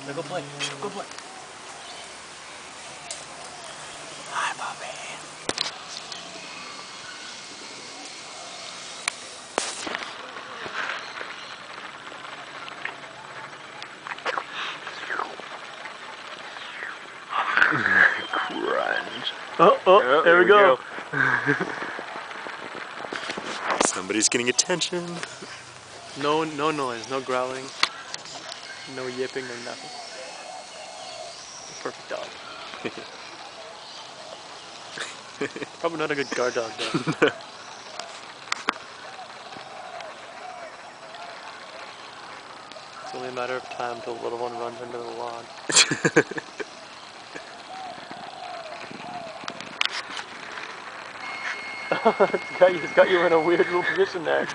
Now go play. Go play. Hi, puppy. Crunch. Oh, there we go. Somebody's getting attention. No noise, no growling, no yipping or nothing. Perfect dog. Probably not a good guard dog though. It's only a matter of time till the little one runs into the lawn. It's got you in a weird little position there.